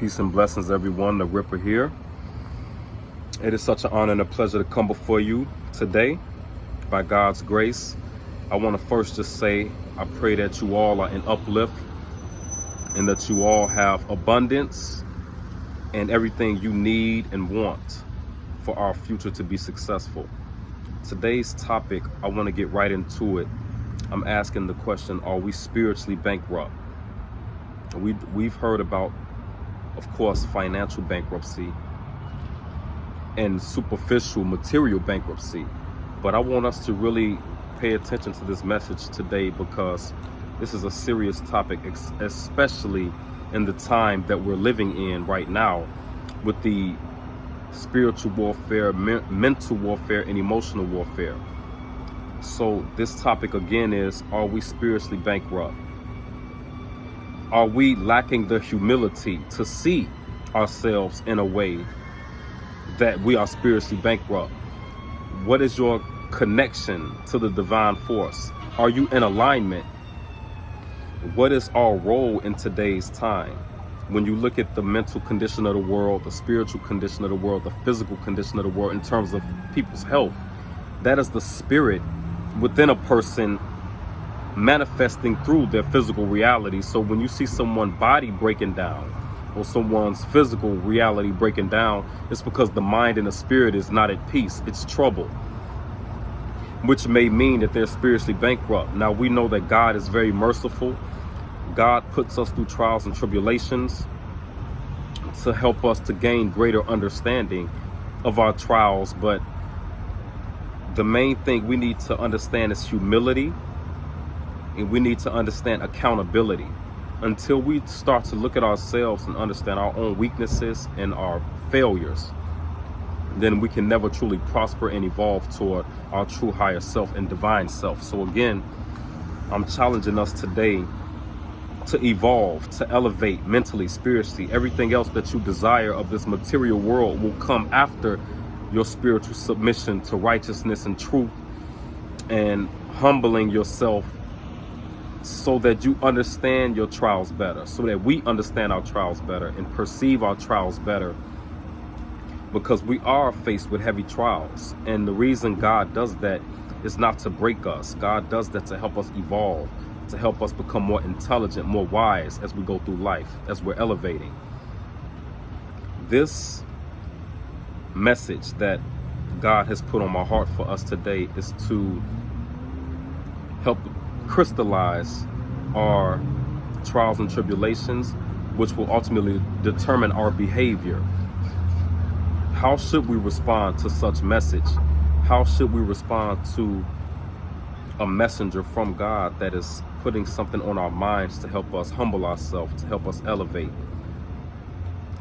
Peace and blessings, everyone. The Ripper here. It is such an honor and a pleasure to come before you today. By God's grace, I want to first just say I pray that you all are in uplift and that you all have abundance and everything you need and want for our future to be successful. Today's topic, I want to get right into it. I'm asking the question, are we spiritually bankrupt? We've heard about, of course, financial bankruptcy and superficial material bankruptcy. But I want us to really pay attention to this message today because this is a serious topic, especially in the time that we're living in right now with the spiritual warfare, mental warfare, and emotional warfare. So this topic again is, are we spiritually bankrupt? Are we lacking the humility to see ourselves in a way that we are spiritually bankrupt? What is your connection to the divine force? Are you in alignment? What is our role in today's time? When you look at the mental condition of the world, the spiritual condition of the world, the physical condition of the world in terms of people's health, that is the spirit within a person manifesting through their physical reality. So when you see someone's body breaking down or someone's physical reality breaking down, it's because the mind and the spirit is not at peace. It's trouble, which may mean that they're spiritually bankrupt. Now, we know that God is very merciful. God puts us through trials and tribulations to help us to gain greater understanding of our trials. But the main thing we need to understand is humility, and we need to understand accountability. Until we start to look at ourselves and understand our own weaknesses and our failures, then we can never truly prosper and evolve toward our true higher self and divine self. So again, I'm challenging us today to evolve, to elevate mentally, spiritually. Everything else that you desire of this material world will come after your spiritual submission to righteousness and truth, and humbling yourself so that you understand your trials better, so that we understand our trials better and perceive our trials better, because we are faced with heavy trials. And the reason God does that is not to break us. God does that to help us evolve, to help us become more intelligent, more wise as we go through life, as we're elevating. This message that God has put on my heart for us today is to help crystallize our trials and tribulations, which will ultimately determine our behavior. How should we respond to such message? How should we respond to a messenger from God that is putting something on our minds to help us humble ourselves, to help us elevate,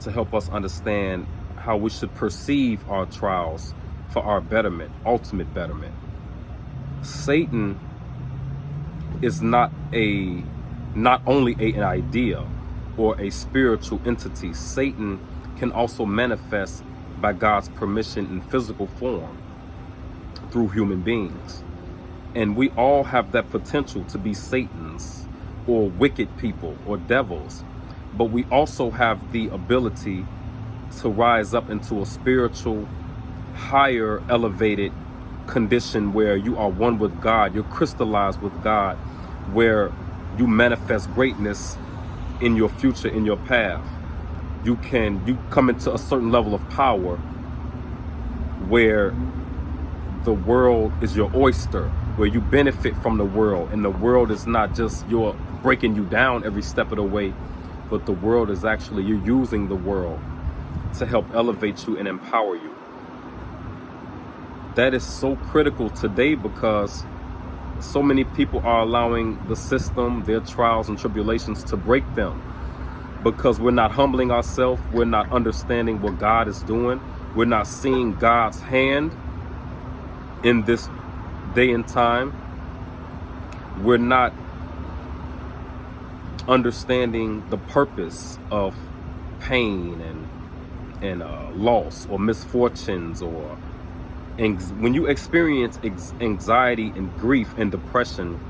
to help us understand how we should perceive our trials for our betterment, ultimate betterment? Satan is not only an idea or a spiritual entity. Satan can also manifest by God's permission in physical form through human beings. And we all have that potential to be Satans or wicked people or devils. But we also have the ability to rise up into a spiritual, higher, elevated condition where you are one with God, you're crystallized with God, where you manifest greatness in your future, in your path. You come into a certain level of power where the world is your oyster, where you benefit from the world, and the world is not just you're breaking you down every step of the way, but the world is actually, you're using the world to help elevate you and empower you. That is so critical today because so many people are allowing the system, their trials and tribulations to break them, because we're not humbling ourselves. We're not understanding what God is doing. We're not seeing God's hand in this day and time. We're not understanding the purpose of pain and loss or misfortunes, or when you experience anxiety and grief and depression,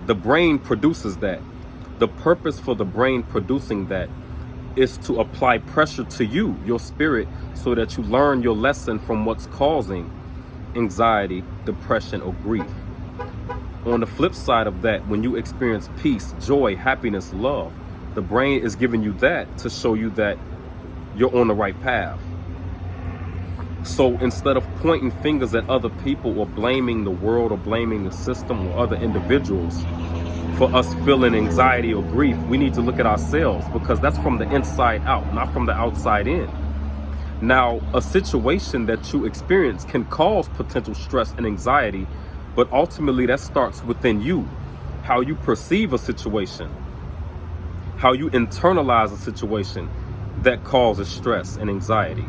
the brain produces that. The purpose for the brain producing that is to apply pressure to you, your spirit, so that you learn your lesson from what's causing anxiety, depression, or grief. On the flip side of that, when you experience peace, joy, happiness, love, the brain is giving you that to show you that you're on the right path. So instead of pointing fingers at other people or blaming the world or blaming the system or other individuals for us feeling anxiety or grief, we need to look at ourselves, because that's from the inside out, not from the outside in. Now, a situation that you experience can cause potential stress and anxiety, but ultimately that starts within you. How you perceive a situation, how you internalize a situation that causes stress and anxiety.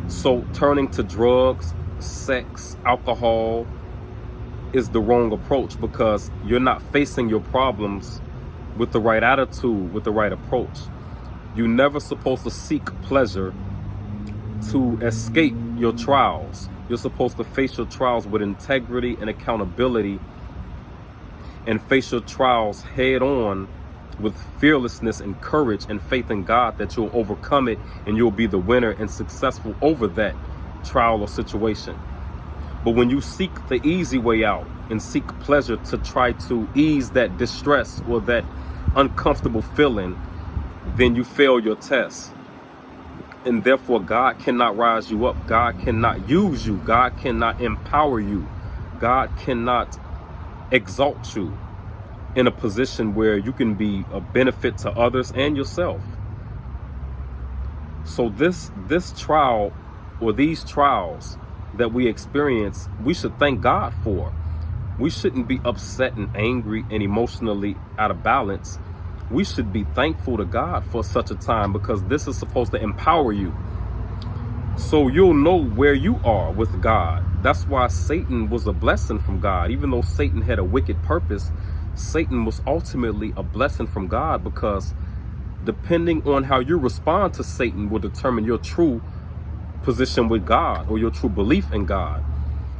So turning to drugs, sex, alcohol is the wrong approach, because you're not facing your problems with the right attitude, with the right approach. You're never supposed to seek pleasure to escape your trials. You're supposed to face your trials with integrity and accountability, and face your trials head on with fearlessness and courage and faith in God that you'll overcome it and you'll be the winner and successful over that trial or situation. But when you seek the easy way out and seek pleasure to try to ease that distress or that uncomfortable feeling, then you fail your test. And therefore, God cannot rise you up. God cannot use you. God cannot empower you. God cannot exalt you in a position where you can be a benefit to others and yourself. So this trial, or these trials that we experience, we should thank God for. We shouldn't be upset and angry and emotionally out of balance. We should be thankful to God for such a time, because this is supposed to empower you, so you'll know where you are with God. That's why Satan was a blessing from God. Even though Satan had a wicked purpose, Satan was ultimately a blessing from God, because depending on how you respond to Satan will determine your true position with God or your true belief in God.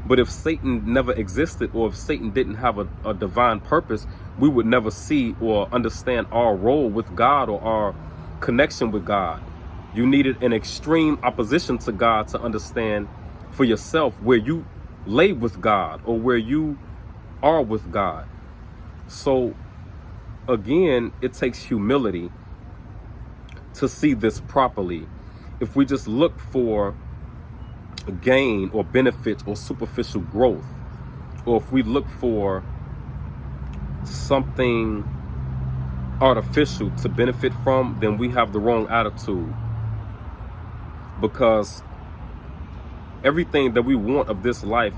But if Satan never existed, or if Satan didn't have a divine purpose, we would never see or understand our role with God or our connection with God. You needed an extreme opposition to God to understand for yourself where you lay with God or where you are with God. So again, it takes humility to see this properly. If we just look for gain or benefit or superficial growth, or if we look for something artificial to benefit from, then we have the wrong attitude, because everything that we want of this life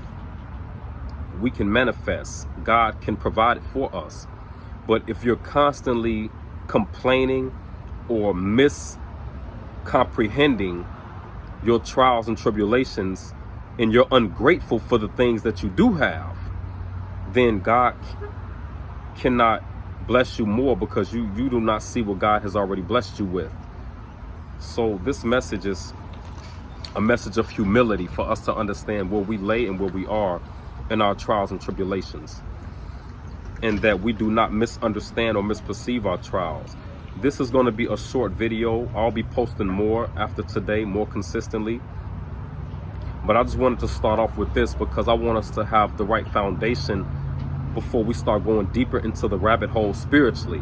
we can manifest. God can provide it for us. But if you're constantly complaining or miscomprehending your trials and tribulations, and you're ungrateful for the things that you do have, then God cannot bless you more, because you do not see what God has already blessed you with. So this message is a message of humility for us to understand where we lay and where we are in our trials and tribulations, and that we do not misunderstand or misperceive our trials. This is going to be a short video. I'll be posting more after today, more consistently. But I just wanted to start off with this, because I want us to have the right foundation before we start going deeper into the rabbit hole spiritually.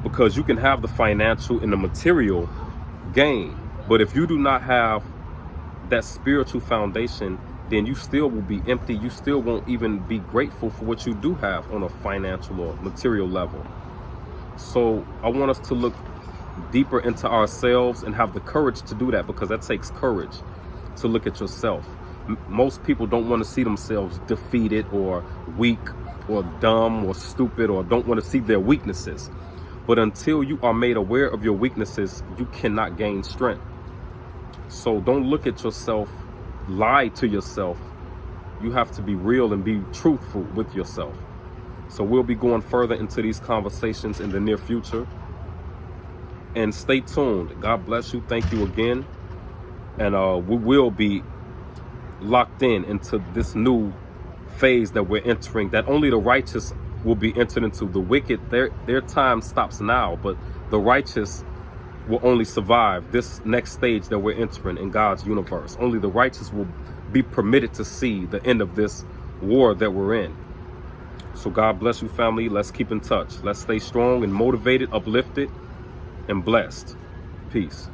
Because you can have the financial and the material gain, but if you do not have that spiritual foundation, then you still will be empty. You still won't even be grateful for what you do have on a financial or material level. So I want us to look deeper into ourselves and have the courage to do that, because that takes courage to look at yourself. Most people don't want to see themselves defeated or weak or dumb or stupid, or don't want to see their weaknesses. But until you are made aware of your weaknesses, you cannot gain strength. So don't look at yourself, lie to yourself. You have to be real and be truthful with yourself. So we'll be going further into these conversations in the near future. And stay tuned. God bless you. Thank you again. And we will be locked into this new phase that we're entering, that only the righteous will be entered into. The wicked, their time stops now, but the righteous will only survive this next stage that we're entering in God's universe. Only the righteous will be permitted to see the end of this war that we're in. So God bless you, family. Let's keep in touch. Let's stay strong and motivated, uplifted, and blessed. Peace.